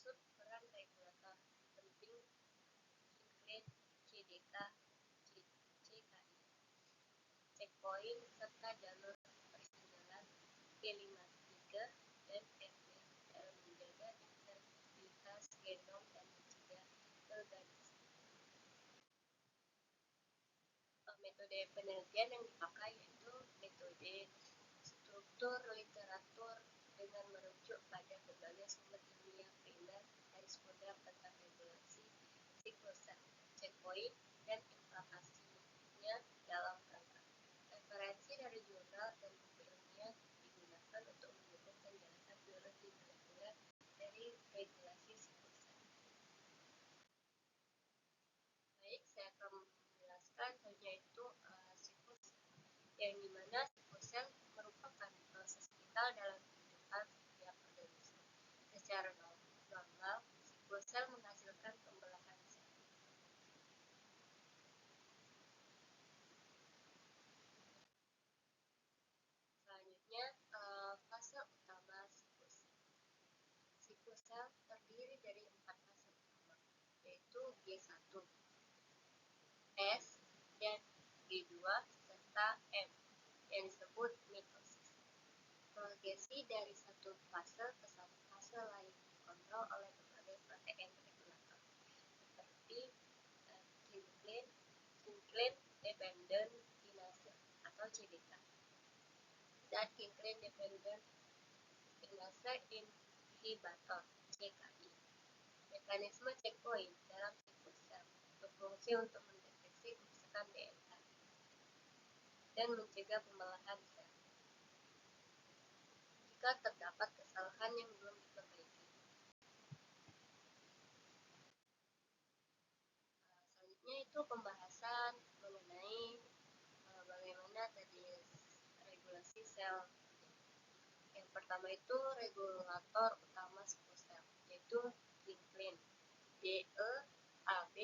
dimaksud peran regulator penting Kinklin, CDK, CKI, checkpoint, serta jalur persinyalan P53 dan FB dalam menjaga integritas genom dan mencegah eugenesis. Metode penelitian yang dipakai yaitu metode struktur literatur dengan merujuk pada berbagai sumber ilmiah primer dan sekunder tentang regulasi siklus sel, checkpoint, dan implikasinya dalam rangka. Referensi dari jurnal dan buku ilmiah digunakan untuk mendukung penjelasan biologi molekuler dari regulasi siklus sel. Baik, saya akan menjelaskan yaitu siklus yang dimana siklus sel merupakan proses vital dalam kehidupan setiap organisme. Secara normal, siklus sel menghasilkan pembelahan sel. Selanjutnya, fase utama siklus sel. Siklus sel terdiri dari 4 fase utama, yaitu G1, S, dan G2, serta M, yang disebut mitosis. Progresi dari satu fase ke satu fase lain dikontrol oleh berbagai protein regulator seperti Kinklin Dependent Kinase atau CDK dan Kinklin Dependent Kinase Inhibitor CKI. Mekanisme checkpoint dalam siklus sel berfungsi untuk mendeteksi kerusakan DNA dan mencegah pembelahan sel jika terdapat kesalahan yang belum diperbaiki. Selanjutnya itu pembahasan mengenai bagaimana tadi regulasi sel. Yang pertama itu regulator utama siklus sel, yaitu Kinklin, DE, AB,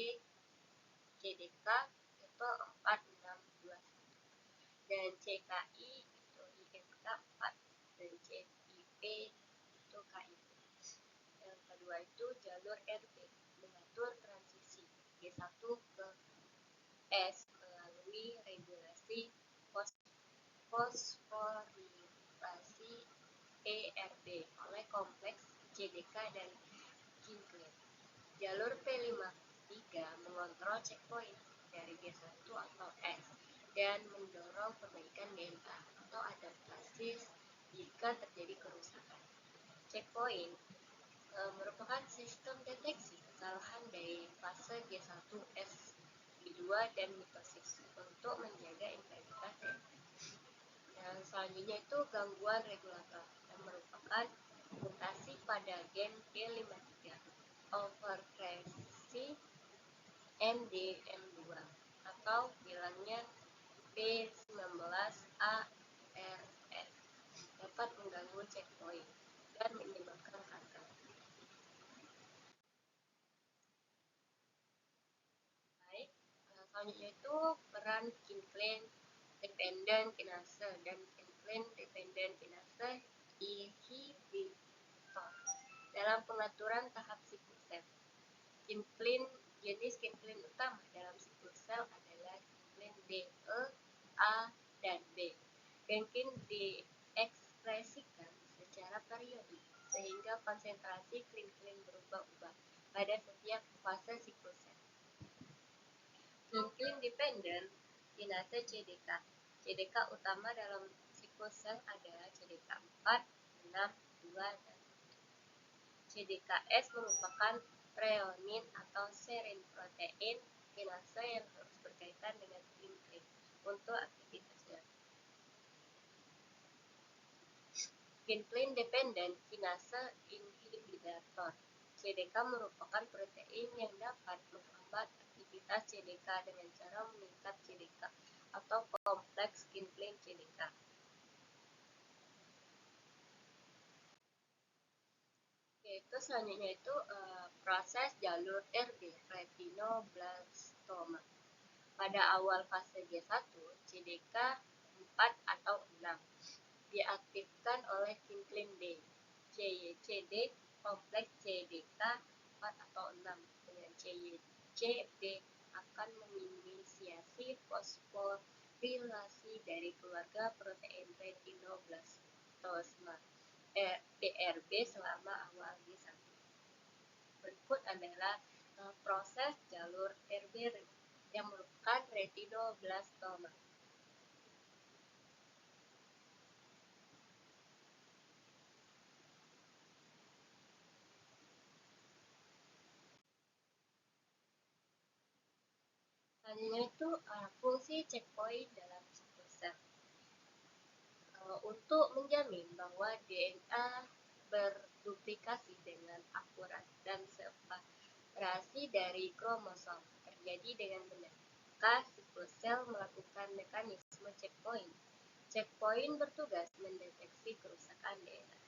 CDK itu 4, 6, 2, 1, dan CKI itu IMK 4 dan CIP itu KIP. Yang kedua itu jalur RB mengatur transisi G1 ke S melalui regulasi fosforilasi ERB oleh kompleks CDK dan Kinklin. Jalur P53 mengontrol checkpoint dari G1 atau S dan mendorong perbaikan DNA atau adaptasi jika terjadi kerusakan. Checkpoint merupakan sistem deteksi kesalahan dari fase G1S, G2, dan mitosis untuk menjaga integritas DNA. Dan selanjutnya itu gangguan regulator yang merupakan mutasi pada gen P53, overexpresi NDM2 atau bilangnya P19ARS dapat mengganggu checkpoint dan menyebabkan kanker. Baik, selanjutnya itu peran Kinklin Dependent Kinase dan Kinklin Dependent Kinase Inhibitor dalam pengaturan tahap siklus sel. Jenis Kinklin utama dalam siklus sel adalah Kinklin DE, A, dan B. Kinklin diekspresikan secara periodik sehingga konsentrasi Kinklin berubah-ubah pada setiap fase siklus sel. Kinklin Dependent Kinase CDK. CDK utama dalam siklus sel adalah CDK 4, 6, 2, dan 3. CDKS merupakan reonin atau serine protein kinase yang harus berkaitan dengan Kinklin untuk aktivitasnya. Kinklin Dependent Kinase Inhibitor CDK merupakan protein yang dapat menghambat aktivitas CDK dengan cara mengikat CDK atau kompleks Kinklin CDK. Yaitu selanjutnya itu proses jalur RB retinoblastoma. Pada awal fase G1, CDK 4 atau 6 diaktifkan oleh Kinklin D, CYCD kompleks CDK 4 atau 6 dengan CYC D akan menginisiasi fosforilasi dari keluarga protein retinoblastoma DRB selama awal G1. Berikut adalah proses jalur RB yang merupakan retinoblastoma. Selanjutnya itu fungsi checkpoint dalam siklus sel. Untuk menjamin bahwa DNA berduplikasi dengan akurat dan separasi dari kromosom terjadi dengan benar, maka siklus sel melakukan mekanisme checkpoint. Checkpoint bertugas mendeteksi kerusakan DNA.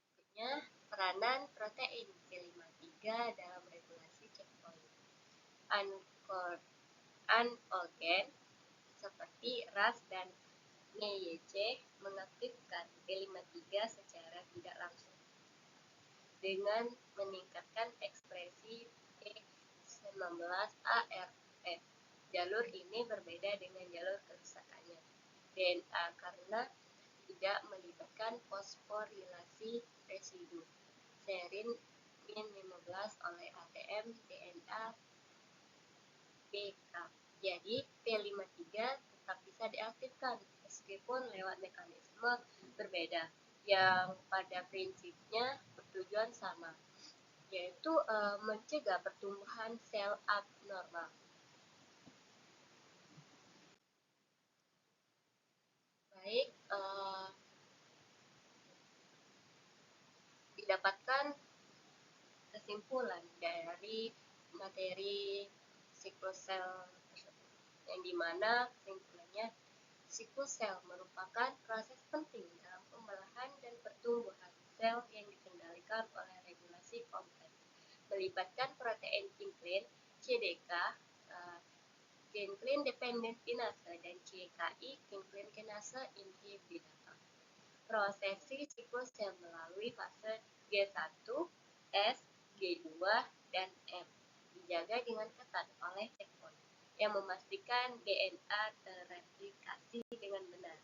Berikutnya, peranan protein C53 dalam regulasi checkpoint. Anorgan seperti RAS dan NYC mengaktifkan P53 secara tidak langsung dengan meningkatkan ekspresi E19ARF. Jalur ini berbeda dengan jalur kerusakannya DNA karena tidak melibatkan fosforilasi residu serin min-15 oleh ATM DNA BK. Jadi P53 tetap bisa diaktifkan meskipun lewat mekanisme berbeda yang pada prinsipnya bertujuan sama, yaitu mencegah pertumbuhan sel abnormal. Baik, didapatkan kesimpulan dari materi siklus sel tersebut, yang dimana kesimpulannya siklus sel merupakan proses penting dalam pembelahan dan pertumbuhan sel yang dikendalikan oleh regulasi kompleks, melibatkan protein kinklin, CDK, kinklin dependent kinase, dan CKI, kinklin kinase inhibitor. Prosesi siklus sel melalui fase G1, S, G2, dan M dijaga dengan ketat oleh checkpoint yang memastikan DNA terreplikasi dengan benar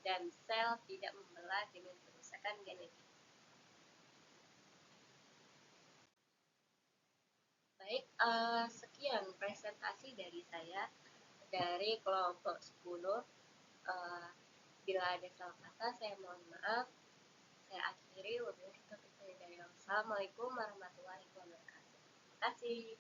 dan sel tidak membelah dengan kerusakan genetik. Baik, sekian presentasi dari saya dari kelompok 10. Bila ada salah kata, saya mohon maaf. Saya akhiri. Wabillahi taufiq wal hidayah. Wassalamualaikum warahmatullahi wabarakatuh. Terima kasih.